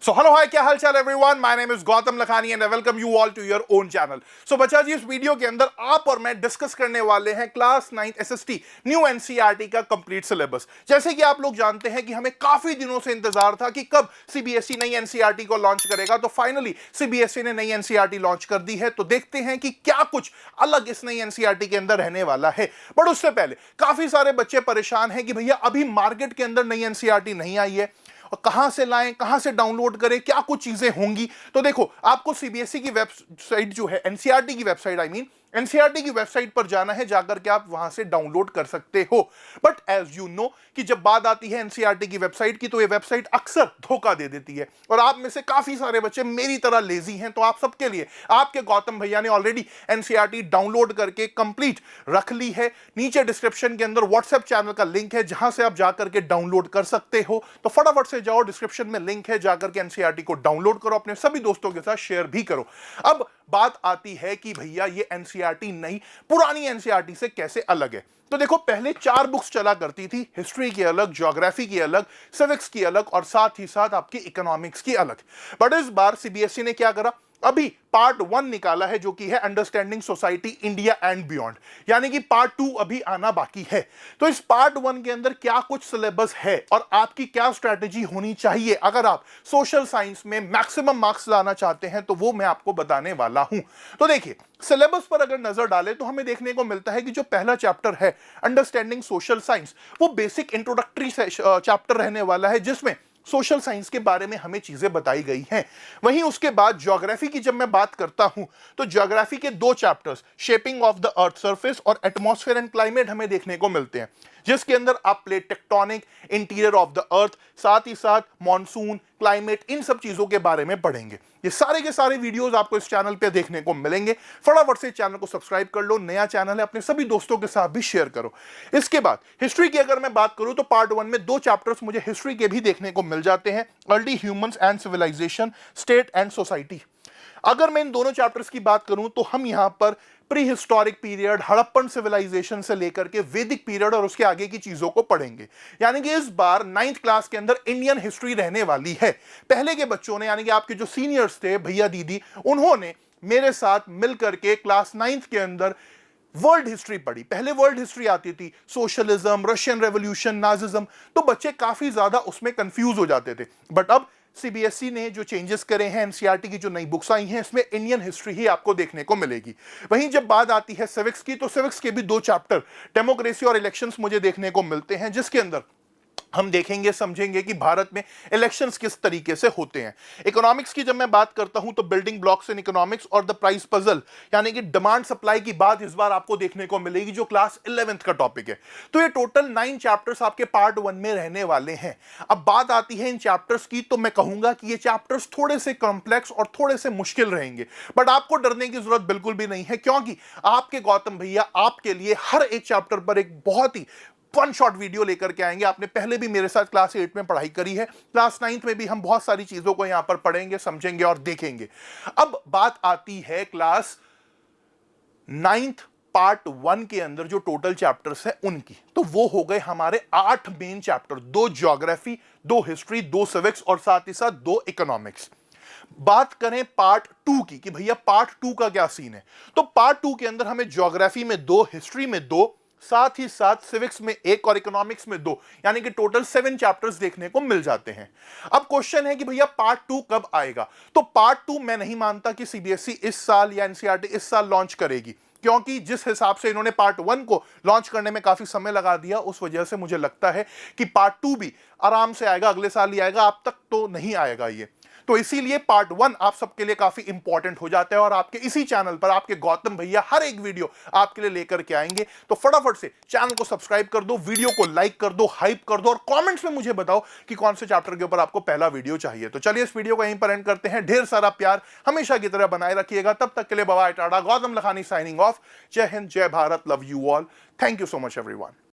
So hello hi, क्या हाल चाल everyone. My name is Gautam Lakhani and I welcome you all to your own channel. So बच्चा जी, इस वीडियो के अंदर आप और मैं डिस्कस करने वाले हैं क्लास 9 एसएसटी न्यू एनसीईआरटी का कंप्लीट सिलेबस। जैसे कि आप लोग जानते हैं कि हमें काफी दिनों से इंतजार था कि कब सीबीएसई नई एनसीईआरटी को लॉन्च करेगा, तो फाइनली सीबीएसई ने नई एनसीईआरटी लॉन्च कर दी है। तो देखते हैं कि क्या कुछ अलग इस नई एनसीईआरटी के अंदर रहने वाला है। बट उससे पहले काफी सारे बच्चे परेशान हैं कि भैया अभी मार्केट के अंदर नई एनसीईआरटी नहीं आई है और कहां से लाएं, कहां से डाउनलोड करें, क्या कुछ चीजें होंगी। तो देखो, आपको सीबीएसई की वेबसाइट जो है, एनसीईआरटी की वेबसाइट एनसीईआरटी की वेबसाइट पर जाना है, जाकर के आप वहां से डाउनलोड कर सकते हो। बट एज यू नो कि जब बात आती है एनसीईआरटी की वेबसाइट की, तो ये वेबसाइट अक्सर धोखा दे देती है और आप में से काफी सारे बच्चे मेरी तरह लेजी हैं। तो आप सबके लिए आपके गौतम भैया ने ऑलरेडी एनसीईआरटी डाउनलोड करके कंप्लीट रख ली है। नीचे डिस्क्रिप्शन के अंदर व्हाट्सएप चैनल का लिंक है, जहां से आप जाकर के डाउनलोड कर सकते हो। तो फटाफट से जाओ, डिस्क्रिप्शन में लिंक है, जाकर के एनसीईआरटी को डाउनलोड करो, अपने सभी दोस्तों के साथ शेयर भी करो। अब बात आती है कि भैया ये एनसीईआरटी नई पुरानी एनसीईआरटी से कैसे अलग है। तो देखो, पहले 4 बुक्स चला करती थी, हिस्ट्री की अलग, ज्योग्राफी की अलग, सिविक्स की अलग और साथ ही साथ आपकी इकोनॉमिक्स की अलग। बट इस बार सीबीएसई ने क्या करा, अभी पार्ट 1 निकाला है, जो कि है understanding society India and beyond, यानी कि पार्ट 2 अभी आना बाकी है। तो इस पार्ट 1 के अंदर क्या कुछ सिलेबस है और आपकी क्या स्ट्रैटेजी होनी चाहिए अगर आप सोशल साइंस में मैक्सिमम मार्क्स लाना चाहते हैं, तो वो मैं आपको बताने वाला हूं। तो देखिए, सिलेबस पर अगर नजर डालें तो हमें देखने को मिलता है कि जो पहला चैप्टर है अंडरस्टैंडिंग सोशल साइंस, वो बेसिक इंट्रोडक्टरी चैप्टर रहने वाला है, जिसमें सोशल साइंस के बारे में हमें चीजें बताई गई हैं। वहीं उसके बाद ज्योग्राफी की जब मैं बात करता हूं, तो ज्योग्राफी के 2 chapters, shaping of the earth surface और एटमॉस्फेयर एंड क्लाइमेट, हमें देखने को मिलते हैं, जिसके अंदर आप plate tectonic, interior of the earth, साथ ही साथ मॉनसून, क्लाइमेट, इन सब चीजों के बारे में पढ़ेंगे। ये सारे के सारे वीडियोस आपको इस चैनल पे देखने को मिलेंगे। फटाफट से चैनल को सब्सक्राइब कर लो, नया चैनल है, अपने सभी दोस्तों के साथ भी शेयर करो। इसके बाद हिस्ट्री की अगर मैं बात करूं, तो पार्ट 1 में 2 चैप्टर्स मुझे हिस्ट्री के भी देखने को मिल जाते हैं, early humans and civilization, state and society. अगर मैं इन दोनों चैप्टर्स की बात करूं, तो हम यहां पर prehistoric period, Harappan civilization से लेकर के वैदिक पीरियड और उसके आगे की चीजों को पढ़ेंगे। यानी कि इस बार 9th क्लास के अंदर इंडियन हिस्ट्री रहने वाली है। पहले के बच्चों ने, यानी कि आपके जो सीनियर्स थे, भैया दीदी, उन्होंने मेरे साथ मिलकर के क्लास 9th के अंदर वर्ल्ड हिस्ट्री पढ़ी। पहले वर्ल्ड हिस्ट्री आती थी, सोशलिज्म, रशियन रेवोल्यूशन, नाजिज्म, तो बच्चे काफी ज्यादा उसमें कंफ्यूज हो जाते थे। बट अब सीबीएसई ने जो चेंजेस करे हैं, एनसीईआरटी की जो नई बुक्स आई हैं, इसमें इंडियन हिस्ट्री ही आपको देखने को मिलेगी। वहीं जब बात आती है सिविक्स की, तो सिविक्स के भी 2 चैप्टर, डेमोक्रेसी और इलेक्शंस, मुझे देखने को मिलते हैं, जिसके अंदर हम देखेंगे, समझेंगे कि भारत में इलेक्शंस किस तरीके से होते हैं। इकोनॉमिक्स की जब मैं बात करता हूं, तो बिल्डिंग ब्लॉक्स इन इकोनॉमिक्स और द प्राइस पजल, यानी कि डिमांड सप्लाई की बात इस बार आपको देखने को मिलेगी, जो क्लास 11th का टॉपिक है। तो ये टोटल 9 चैप्टर्स आपके पार्ट 1 में रहने वाले हैं। अब बात आती है इन चैप्टर्स की, तो मैं कहूंगा कि ये चैप्टर्स थोड़े से कॉम्प्लेक्स और थोड़े से मुश्किल रहेंगे। बट आपको डरने की जरूरत बिल्कुल भी नहीं है, क्योंकि आपके गौतम भैया आपके लिए हर एक चैप्टर पर एक बहुत ही 1 शॉट वीडियो लेकर के आएंगे। आपने पहले भी मेरे साथ क्लास 8 में पढ़ाई करी है, क्लास 9th में भी हम बहुत सारी चीजों को यहां पर पढ़ेंगे, समझेंगे और देखेंगे। अब बात आती है क्लास 9th पार्ट 1 के अंदर जो टोटल चैप्टर्स हैं उनकी, तो वो हो गए हमारे 8 main chapter, 2 geography, 2 history, 2 civics और साथ ही साथ 2 इकोनॉमिक्स। बात करें पार्ट 2 की कि भैया पार्ट 2 का क्या सीन है, तो पार्ट 2 के अंदर हमें ज्योग्राफी में 2, हिस्ट्री में 2, साथ ही साथ सिविक्स में 1 और इकोनॉमिक्स में 2, यानी कि टोटल 7 चैप्टर्स देखने को मिल जाते हैं। अब क्वेश्चन है कि भैया पार्ट 2 कब आएगा, तो पार्ट 2 मैं नहीं मानता कि सीबीएसई इस साल या एनसीईआरटी इस साल लॉन्च करेगी, क्योंकि जिस हिसाब से इन्होंने पार्ट 1 को लॉन्च करने में काफी समय लगा दिया, उस वजह से मुझे लगता है कि पार्ट 2 भी आराम से आएगा, अगले साल ही आएगा, अब तक तो नहीं आएगा ये। तो इसीलिए पार्ट 1 आप सबके लिए काफी इंपॉर्टेंट हो जाता है और आपके इसी चैनल पर आपके गौतम भैया हर एक वीडियो आपके लिए लेकर के आएंगे। तो फटाफट से चैनल को सब्सक्राइब कर दो, वीडियो को लाइक कर दो, हाइप कर दो और कमेंट्स में मुझे बताओ कि कौन से चैप्टर के ऊपर आपको पहला वीडियो चाहिए। तो चलिए इस वीडियो को यहीं पर एंड करते हैं। ढेर सारा प्यार हमेशा की तरह बनाए रखिएगा। तब तक के लिए bye bye, tata, Gautam Lakhani signing off. जय हिंद, जय Bharat, love you all, thank you so much everyone.